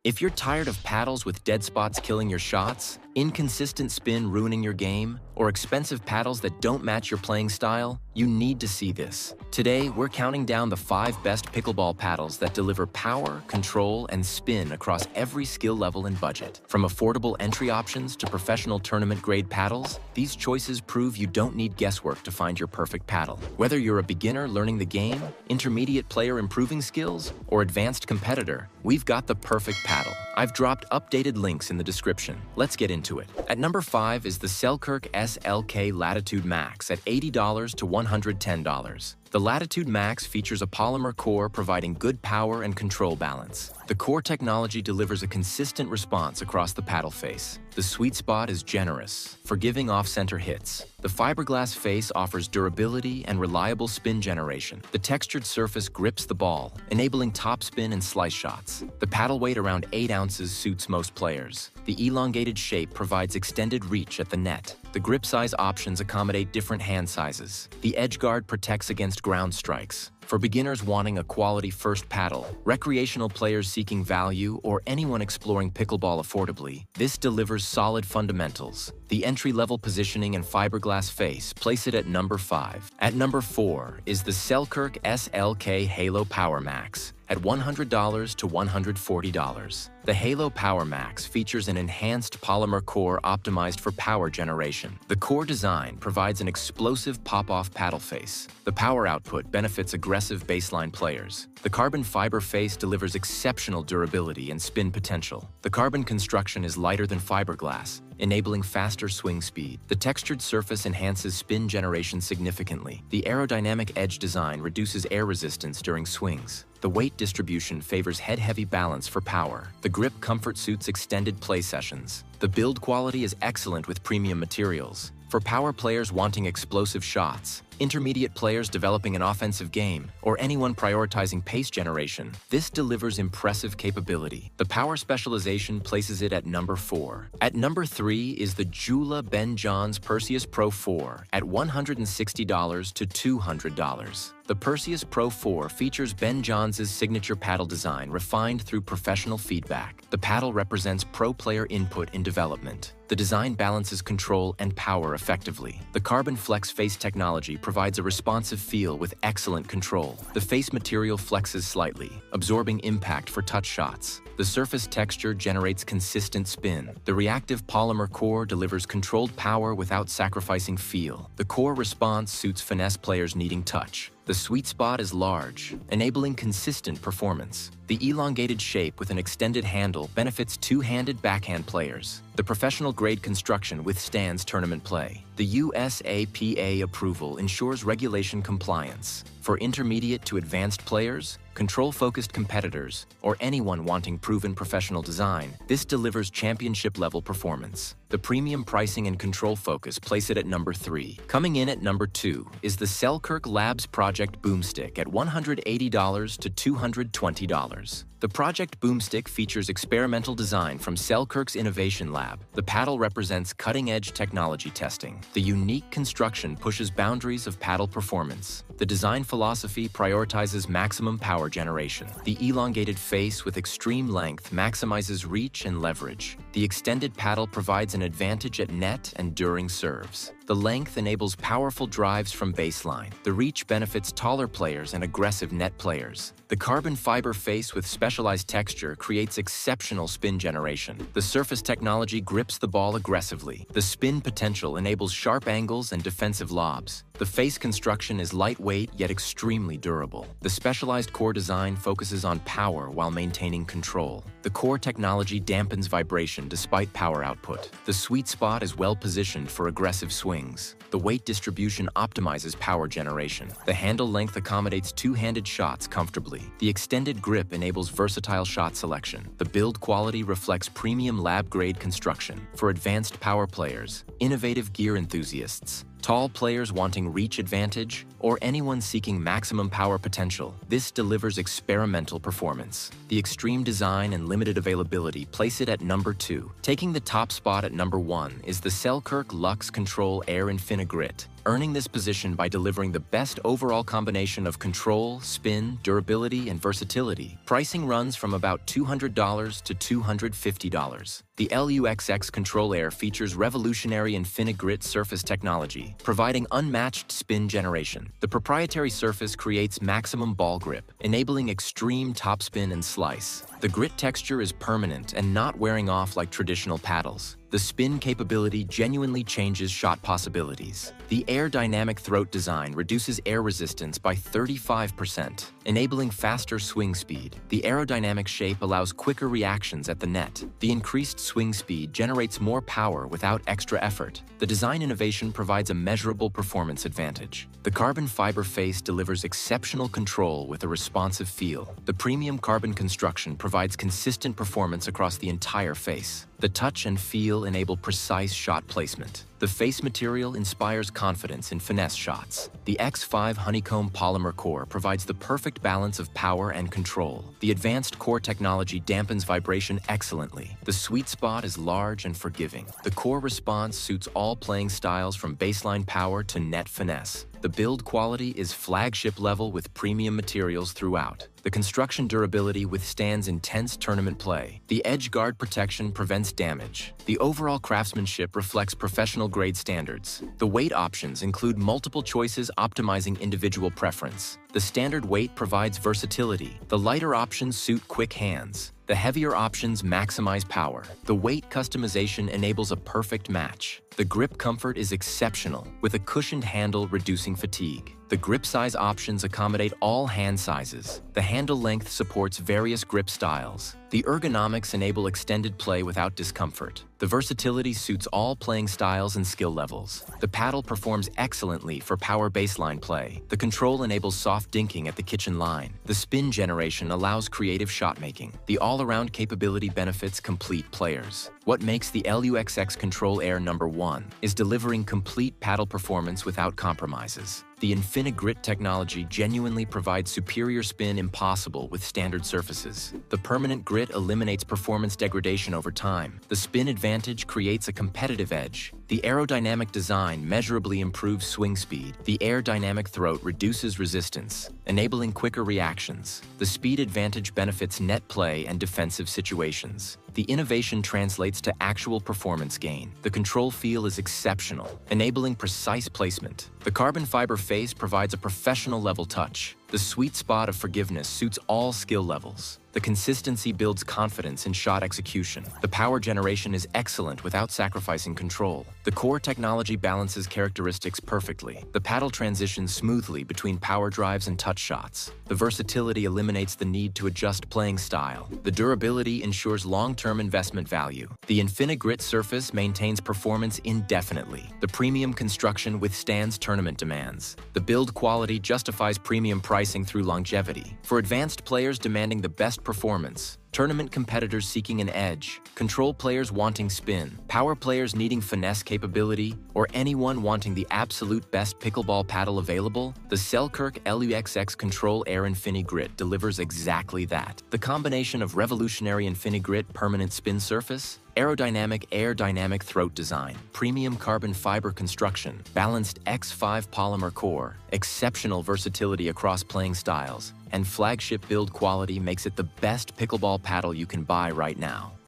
If you're tired of paddles with dead spots killing your shots, inconsistent spin ruining your game, or expensive paddles that don't match your playing style, you need to see this. Today, we're counting down the 5 best pickleball paddles that deliver power, control, and spin across every skill level and budget. From affordable entry options to professional tournament-grade paddles, these choices prove you don't need guesswork to find your perfect paddle. Whether you're a beginner learning the game, intermediate player improving skills, or advanced competitor, we've got the perfect paddle. I've dropped updated links in the description. Let's get into it. At number 5 is the Selkirk SLK Latitude Max at $80 to $110. The Latitude Max features a polymer core providing good power and control balance. The core technology delivers a consistent response across the paddle face. The sweet spot is generous, forgiving off-center hits. The fiberglass face offers durability and reliable spin generation. The textured surface grips the ball, enabling topspin and slice shots. The paddle weight around 8 ounces suits most players. The elongated shape provides extended reach at the net. The grip size options accommodate different hand sizes. The edge guard protects against ground strikes. For beginners wanting a quality first paddle, recreational players seeking value, or anyone exploring pickleball affordably, this delivers solid fundamentals. The entry-level positioning and fiberglass face place it at number 5. At number 4 is the Selkirk SLK Halo Power Max at $100 to $140. The Halo Power Max features an enhanced polymer core optimized for power generation. The core design provides an explosive pop-off paddle face. The power output benefits aggressive baseline players. The carbon fiber face delivers exceptional durability and spin potential. The carbon construction is lighter than fiberglass, enabling faster swing speed. The textured surface enhances spin generation significantly. The aerodynamic edge design reduces air resistance during swings. The weight distribution favors head-heavy balance for power. The grip comfort suits extended play sessions. The build quality is excellent with premium materials. For power players wanting explosive shots, intermediate players developing an offensive game, or anyone prioritizing pace generation, this delivers impressive capability. The power specialization places it at number 4. At number 3 is the Jula Ben Johns Perseus Pro 4 at $160 to $200. The Perseus Pro 4 features Ben Johns' signature paddle design refined through professional feedback. The paddle represents pro player input in development. The design balances control and power effectively. The Carbon Flex face technology provides a responsive feel with excellent control. The face material flexes slightly, absorbing impact for touch shots. The surface texture generates consistent spin. The reactive polymer core delivers controlled power without sacrificing feel. The core response suits finesse players needing touch. The sweet spot is large, enabling consistent performance. The elongated shape with an extended handle benefits two-handed backhand players. The professional-grade construction withstands tournament play. The USAPA approval ensures regulation compliance. For intermediate to advanced players, control-focused competitors, or anyone wanting proven professional design, this delivers championship-level performance. The premium pricing and control focus place it at number 3. Coming in at number 2 is the Selkirk Labs Project Boomstick at $180 to $220. The Project Boomstick features experimental design from Selkirk's Innovation Lab. The paddle represents cutting-edge technology testing. The unique construction pushes boundaries of paddle performance. The design philosophy prioritizes maximum power generation. The elongated face with extreme length maximizes reach and leverage. The extended paddle provides an advantage at net and during serves. The length enables powerful drives from baseline. The reach benefits taller players and aggressive net players. The carbon fiber face with specialized texture creates exceptional spin generation. The surface technology grips the ball aggressively. The spin potential enables sharp angles and defensive lobs. The face construction is lightweight yet extremely durable. The specialized core design focuses on power while maintaining control. The core technology dampens vibration despite power output. The sweet spot is well positioned for aggressive swings. The weight distribution optimizes power generation. The handle length accommodates two-handed shots comfortably. The extended grip enables versatile shot selection. The build quality reflects premium lab-grade construction. For advanced power players, innovative gear enthusiasts, tall players wanting reach advantage, or anyone seeking maximum power potential, this delivers experimental performance. The extreme design and limited availability place it at number 2. Taking the top spot at number 1 is the Selkirk LUXX Control Air InfiniGrit earning this position by delivering the best overall combination of control, spin, durability, and versatility. Pricing runs from about $200 to $250. The LUXX Control Air features revolutionary InfiniGrit surface technology, providing unmatched spin generation. The proprietary surface creates maximum ball grip, enabling extreme topspin and slice. The grit texture is permanent and not wearing off like traditional paddles. The spin capability genuinely changes shot possibilities. The aerodynamic throat design reduces air resistance by 35%, enabling faster swing speed. The aerodynamic shape allows quicker reactions at the net. The increased swing speed generates more power without extra effort. The design innovation provides a measurable performance advantage. The carbon fiber face delivers exceptional control with a responsive feel. The premium carbon construction provides consistent performance across the entire face. The touch and feel enable precise shot placement. The face material inspires confidence in finesse shots. The X5 honeycomb polymer core provides the perfect balance of power and control. The advanced core technology dampens vibration excellently. The sweet spot is large and forgiving. The core response suits all playing styles from baseline power to net finesse. The build quality is flagship level with premium materials throughout. The construction durability withstands intense tournament play. The edge guard protection prevents damage. The overall craftsmanship reflects professional-grade standards. The weight options include multiple choices optimizing individual preference. The standard weight provides versatility. The lighter options suit quick hands. The heavier options maximize power. The weight customization enables a perfect match. The grip comfort is exceptional, with a cushioned handle reducing fatigue. The grip size options accommodate all hand sizes. The handle length supports various grip styles. The ergonomics enable extended play without discomfort. The versatility suits all playing styles and skill levels. The paddle performs excellently for power baseline play. The control enables soft dinking at the kitchen line. The spin generation allows creative shot making. The all-around capability benefits complete players. What makes the LUXX Control Air #1 is delivering complete paddle performance without compromises. The InfiniGrit technology genuinely provides superior spin impossible with standard surfaces. The permanent grit eliminates performance degradation over time. The spin advantage creates a competitive edge. The aerodynamic design measurably improves swing speed. The air-dynamic throat reduces resistance, enabling quicker reactions. The speed advantage benefits net play and defensive situations. The innovation translates to actual performance gain. The control feel is exceptional, enabling precise placement. The carbon fiber face provides a professional-level touch. The sweet spot of forgiveness suits all skill levels. The consistency builds confidence in shot execution. The power generation is excellent without sacrificing control. The core technology balances characteristics perfectly. The paddle transitions smoothly between power drives and touch shots. The versatility eliminates the need to adjust playing style. The durability ensures long-term investment value. The InfiniGrit surface maintains performance indefinitely. The premium construction withstands tournament demands. The build quality justifies premium pricing through longevity. For advanced players demanding the best performance, tournament competitors seeking an edge, control players wanting spin, power players needing finesse capability, or anyone wanting the absolute best pickleball paddle available, the Selkirk LUXX Control Air InfiniGrit delivers exactly that. The combination of revolutionary InfiniGrit permanent spin surface, aerodynamic air-dynamic throat design, premium carbon fiber construction, balanced X5 polymer core, exceptional versatility across playing styles, and flagship build quality makes it the best pickleball paddle you can buy right now.